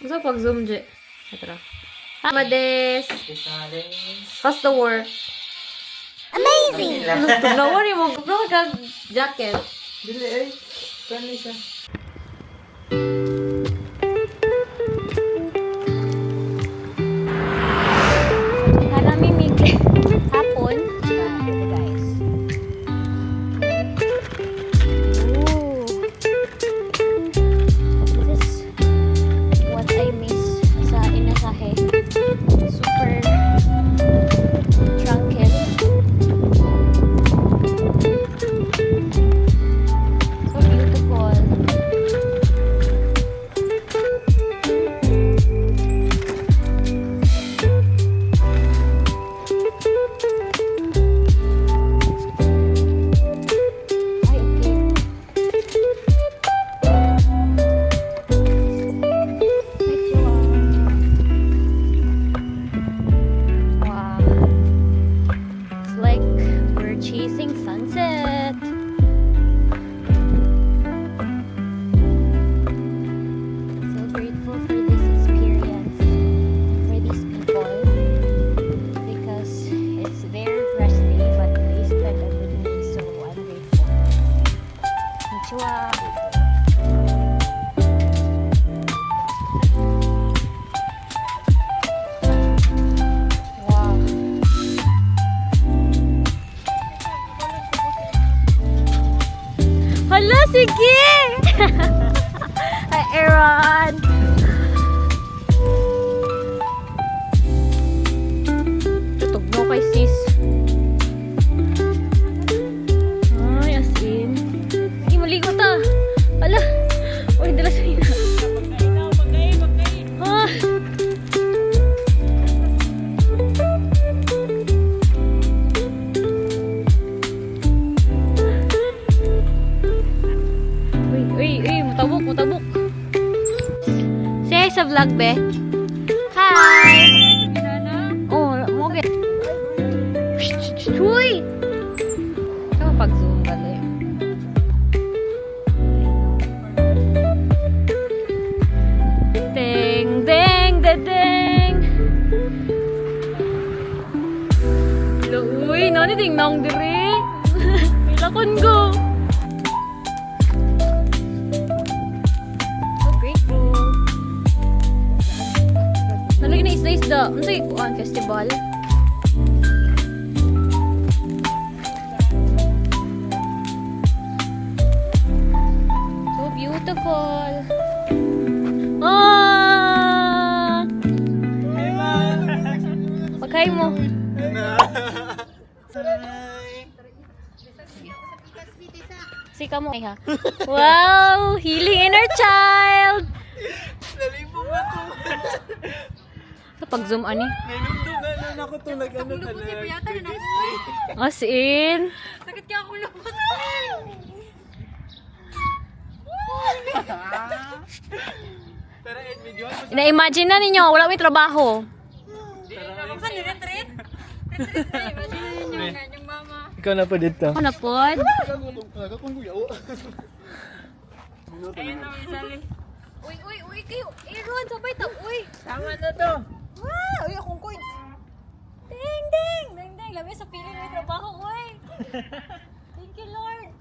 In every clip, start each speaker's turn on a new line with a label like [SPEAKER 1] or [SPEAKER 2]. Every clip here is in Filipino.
[SPEAKER 1] Gusto pag-zoom, J. Tara. Tama des. How's the work?
[SPEAKER 2] Amazing!
[SPEAKER 1] Tugnawan mo. Kapag jacket.
[SPEAKER 3] Dili eh. Friendly siya.
[SPEAKER 2] Halamimig hapon. Ito guys. Ooh. This is what I miss sa inasahe. Super tranquil. So beautiful. Ay, okay. Wow. It's like we're chasing sunset. So grateful for this experience, for these people, because it's their rest day, but they spend it with me, so I'm grateful. Konnichiwa. Wow. Hala, sige! Hi, Aaron! Tutugno kay sis. Ay, as in. Hindi, maligo ta. Hala! Uy, dala sa ina. Ah! Uy, mutabok, mutabok. Say hi sa vlog, be. Hi! Oh, mo ge. Uy! Ikaw pag-zoom gali. Ding, ding, ding. Uy, nani ding nang diri. Ilakon ko. So grateful. Nalagay na isda-isda. Ano sa'yo kuhaan festival? So beautiful. Ah! Pagkay mo. Sika mo. Ay ha. Wow! Healing inner child!
[SPEAKER 3] Nalipong na to.
[SPEAKER 1] Kapag zoom ani.
[SPEAKER 3] Nalipong na ako to. Nag-ano talaga.
[SPEAKER 1] As in.
[SPEAKER 2] Sakit ka ako lupot.
[SPEAKER 3] Pero video mo.
[SPEAKER 1] Na-imagine na ninyo, wala may trabaho.
[SPEAKER 3] Ikaw na po dito.
[SPEAKER 1] Ano na pod? Uy, kayo. Aaron, sabay ta. Uy.
[SPEAKER 3] Tama na to.
[SPEAKER 2] Wow! Uy, akong coins. Ding, ding! Ding, ding! Labi sa piling may trabaho, uy! Thank you, Lord!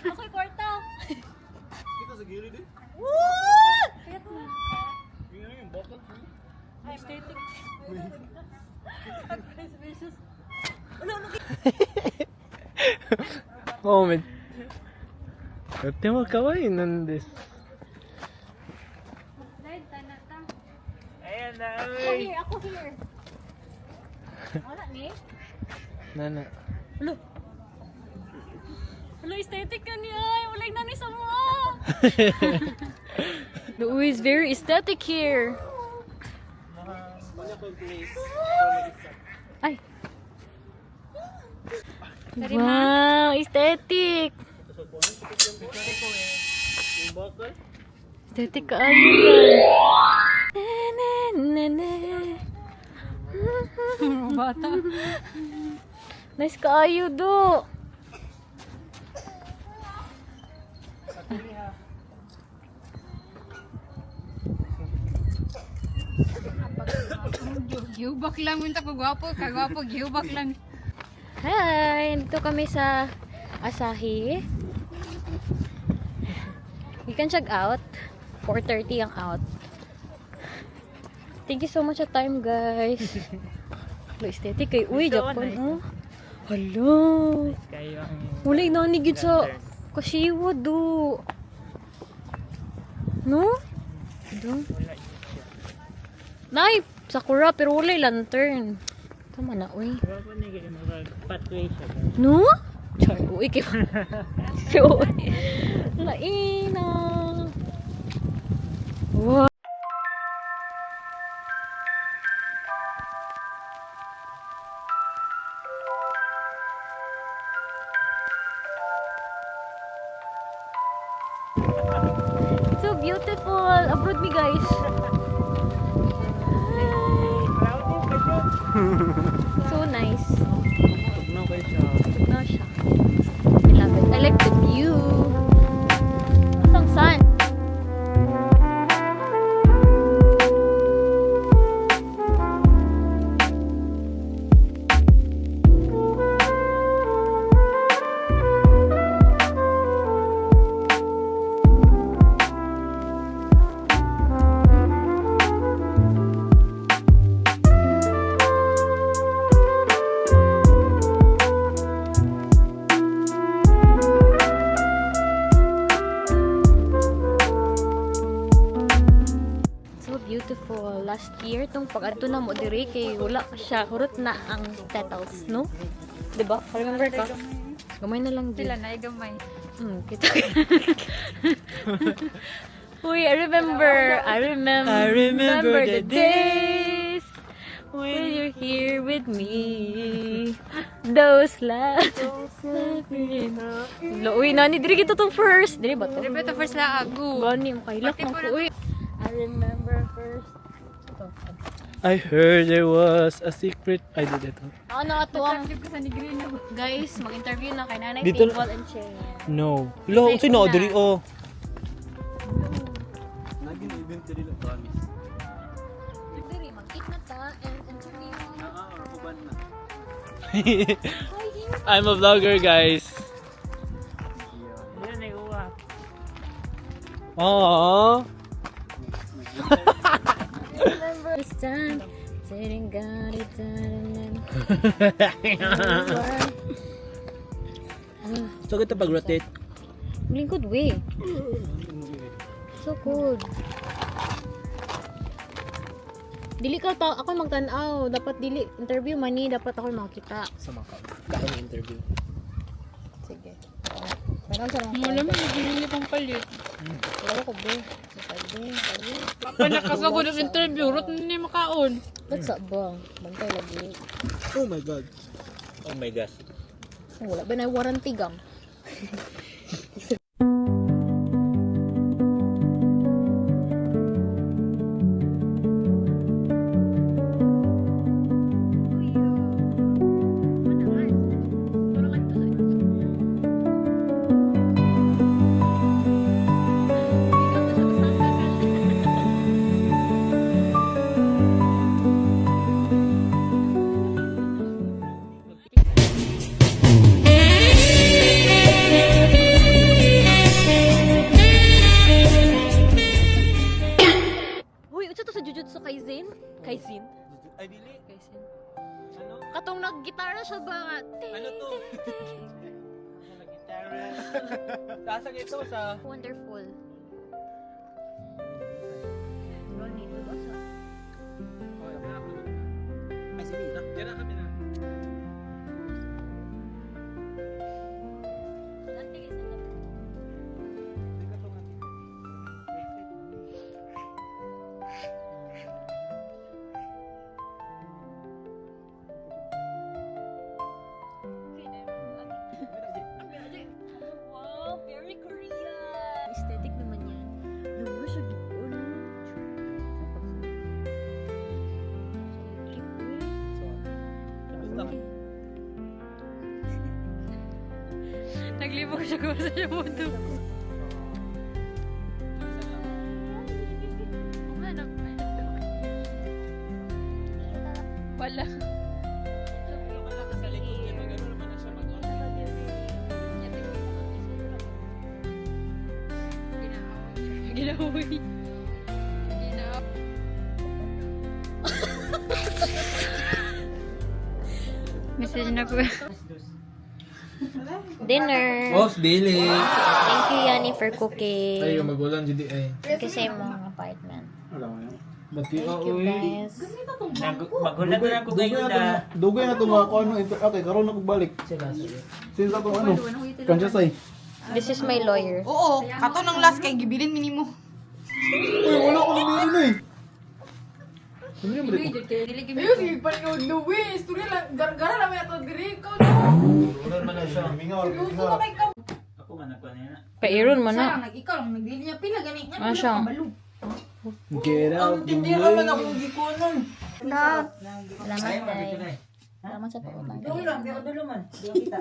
[SPEAKER 2] Ako'y kwarta.
[SPEAKER 3] Dito sa gilid eh.
[SPEAKER 2] What? Kayat mo.
[SPEAKER 3] Tingnan yung bakal.
[SPEAKER 2] Ay, static.
[SPEAKER 3] Moment. とっても可愛いなんです。
[SPEAKER 2] Dahil, tanata.
[SPEAKER 3] Ayan na,
[SPEAKER 2] Ako here. Wala ni?
[SPEAKER 3] Nana.
[SPEAKER 1] Hello. Hello, aesthetic ka niya. Wala na ni sa mo. The Uy is very aesthetic here. Ay. Wow, aesthetic. Aesthetic ka ayo yan. Bata. Nice ka ayo do.
[SPEAKER 4] Gihubak lang minta ko gwapo, kagwapo gihubak lang.
[SPEAKER 2] Hi! Dito kami sa Asahi. You can check out. 4:30 ang out. Thank you so much sa time, guys. Lo aesthetic kay uy Japan oh. Hello.
[SPEAKER 3] Kayo ang...
[SPEAKER 2] Wala inanigid sa kashiwa do. No? Do. Nay, sakura pero wala lantern. Tama na uy.
[SPEAKER 3] Wala pa nigay pathway siya.
[SPEAKER 2] No? Char, uy kay. Uy. Laina. Wow. So beautiful. Abroad me guys. So nice.
[SPEAKER 3] Tugnaw kayo siya.
[SPEAKER 2] No siya. I love it. I like the view. Ang sun. So beautiful. Last year, tong pag-adto na mo diri kay wala pa siya. Hurot na ang petals, no? Diba? Remember ka? Gamay na lang din.
[SPEAKER 4] Sila na gamay.
[SPEAKER 2] Kita. Uy, I remember the days when you're here with me. Those last uy, nani, diri kita tong first. Diri ba to?
[SPEAKER 4] Dili to first la agu.
[SPEAKER 2] Gani, makailak
[SPEAKER 4] Pati
[SPEAKER 2] mo
[SPEAKER 4] po
[SPEAKER 2] ko. Uy, I remember first.
[SPEAKER 3] I heard there was a secret. I did it.
[SPEAKER 2] Ano ato ang
[SPEAKER 4] Trip ko sa Negrino.
[SPEAKER 2] guys, mag-interview na kay Nanay
[SPEAKER 3] Dito-
[SPEAKER 2] Table and Chair.
[SPEAKER 3] No. Lo,
[SPEAKER 2] Ay,
[SPEAKER 3] unsa na
[SPEAKER 2] una.
[SPEAKER 3] diri oh.
[SPEAKER 2] Diri, mag-eat na ta and interview.
[SPEAKER 3] I'm a vlogger, guys. Aww.
[SPEAKER 2] Remember this time, sitting got it done.
[SPEAKER 3] So kita pag-rotate.
[SPEAKER 2] Lingkod way. So cold. Dili ka ta ako magtan-aw, dapat dili interview man ni dapat ako makita.
[SPEAKER 3] Sa mga kahit interview.
[SPEAKER 2] Sige. Meron sa mga.
[SPEAKER 4] Wala man gihili pang palit.
[SPEAKER 2] Wala ko be. Sabi.
[SPEAKER 4] Pa nakasagod ang interview, rot ni makaon.
[SPEAKER 2] Ba't sa ba? Bantay lagi.
[SPEAKER 3] Oh my god. Oh my gosh.
[SPEAKER 2] Wala ba na warranty gam? Uy, ito to sa Jujutsu Kaisen? Kaisen?
[SPEAKER 3] Ay dili.
[SPEAKER 2] Kaisen.
[SPEAKER 3] Ano?
[SPEAKER 2] Katong nag-gitara siya ba nga?
[SPEAKER 3] Ano to? Gitara. Sasang ito sa
[SPEAKER 2] Wonderful. Gani, ito ba sa?
[SPEAKER 3] Ay sige na. Diyan na kami na.
[SPEAKER 2] Wow, very Korean! Aesthetic naman yan. Luma siya dito, no?
[SPEAKER 4] Naglibog siya ko sa siya mundo.
[SPEAKER 2] pala. Ginahoy. Message na ko.
[SPEAKER 1] Dinner.
[SPEAKER 3] Boss, Billy.
[SPEAKER 1] Thank you, Yani, for cooking.
[SPEAKER 3] Ay, magulang dito ay.
[SPEAKER 2] Thank you sa imong apartment.
[SPEAKER 3] Bati
[SPEAKER 1] Thank you, guys.
[SPEAKER 5] Magulat na ako kayo na.
[SPEAKER 6] Dugay na ito mga kung ano ito. Okay, karoon na pagbalik. Since ako ano? Kansya
[SPEAKER 1] This is my lawyer.
[SPEAKER 4] Oo, kato ng last kay gibilin minimo.
[SPEAKER 6] Uy, wala ko nang meron eh. Ano yung balik?
[SPEAKER 4] Ayun, sige pa ikaw, Louis. Turi lang, gargara lang ito, diri ikaw.
[SPEAKER 5] Ulan man na siya.
[SPEAKER 6] Mingaw,
[SPEAKER 4] Luto
[SPEAKER 6] mingaw.
[SPEAKER 4] ka ikaw.
[SPEAKER 5] Ako man nagkuhan na.
[SPEAKER 1] Kairon man
[SPEAKER 4] Siya
[SPEAKER 1] na.
[SPEAKER 4] lang, ikaw lang, nagdili niya. Pila ganit nga.
[SPEAKER 1] Ah, siya.
[SPEAKER 3] Get out the
[SPEAKER 5] Hindi naman ako gikunan.
[SPEAKER 2] Salamat,
[SPEAKER 5] Ayaw,
[SPEAKER 2] guys.
[SPEAKER 5] dito na eh.
[SPEAKER 2] Salamat sa pagkakataon.
[SPEAKER 5] Doon lang, pero dulo man. Di ko kita.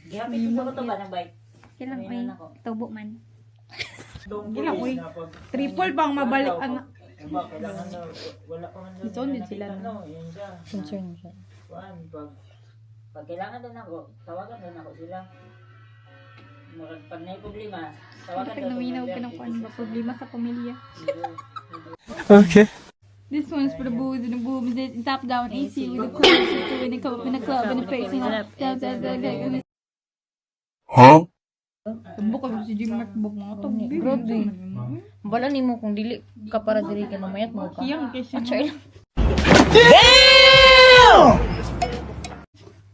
[SPEAKER 5] Gihapit ko ba ito ba ng bike?
[SPEAKER 2] Kailan may tubo man.
[SPEAKER 4] Gilang, uy. Triple bang mabalik, anak.
[SPEAKER 5] Diba, kailangan na, wala pa man doon.
[SPEAKER 4] Ito, hindi sila,
[SPEAKER 5] Ano, yun siya.
[SPEAKER 1] Concern siya.
[SPEAKER 5] Kuan, pag kailangan doon ako, tawagan doon ako sila. Pag may problema, tawagan
[SPEAKER 4] Pag
[SPEAKER 5] doon.
[SPEAKER 4] naminaw ka ng kuan ba, problema sa pamilya.
[SPEAKER 3] Okay.
[SPEAKER 4] This one's for the booze and the boobs. It's top down AC with the club sister in the club and the facing up.
[SPEAKER 3] Huh?
[SPEAKER 4] Bukod si Jim McBook mga to.
[SPEAKER 1] Grabe. Bala ni mo kung dili ka para dili ka namayat mo ka.
[SPEAKER 4] Kiyang kasi.
[SPEAKER 1] Achay.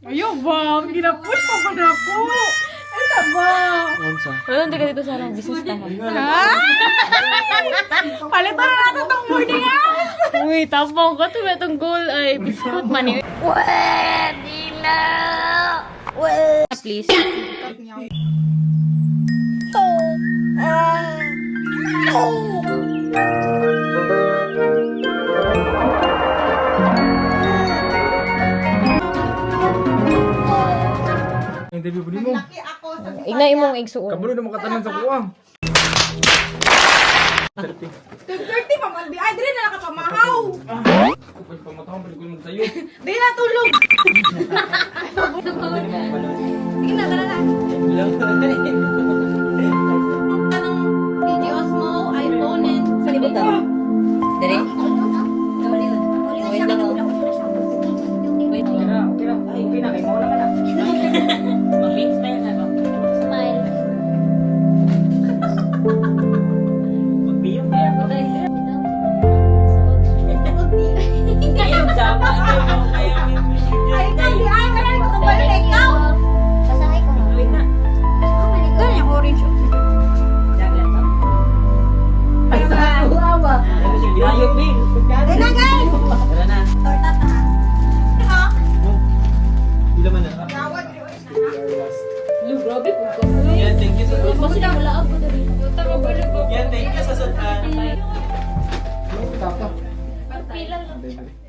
[SPEAKER 4] Ayaw ba? Ginapush pa ba na ako? Ano ba?
[SPEAKER 3] Onsa.
[SPEAKER 1] Wala hindi ka dito sa anong business tahan.
[SPEAKER 4] Palitan na natin itong morning house!
[SPEAKER 1] Uy, tapong ko. Tuwa itong goal ay biskut man eh. Pwede na! Please.
[SPEAKER 3] Interview po mo.
[SPEAKER 1] Igna imong igsuon.
[SPEAKER 3] Kabalo na makatanan sa kuwang.
[SPEAKER 4] 2:30 pa man. Ay, dili na nakapamahaw!
[SPEAKER 3] Kapag pamatawang balik ko naman sa'yo.
[SPEAKER 4] Dili na tulog! Sige na, tara na. Videos mo, iPhone, and sa libutan.
[SPEAKER 1] Dire?
[SPEAKER 5] Okay na. Ay, okay na. Kaya mawala ka na. Mag-big smile na ba?
[SPEAKER 2] Smile.
[SPEAKER 5] Magbiyong kaya ako. Ayun, sama. Kaya
[SPEAKER 4] Ay, kaya ka na ito kabalik ikaw!
[SPEAKER 2] Basahay ko na.
[SPEAKER 5] Wait na.
[SPEAKER 4] Ganyan yung orange.
[SPEAKER 5] Dagat na.
[SPEAKER 4] Ay, sa awa.
[SPEAKER 5] Ano si Ayun, Bing.
[SPEAKER 4] Dali na, guys!
[SPEAKER 5] Tara na.
[SPEAKER 3] Ila man na. Yan, thank you sa Yan, thank you sa sundan.
[SPEAKER 2] Pila lang.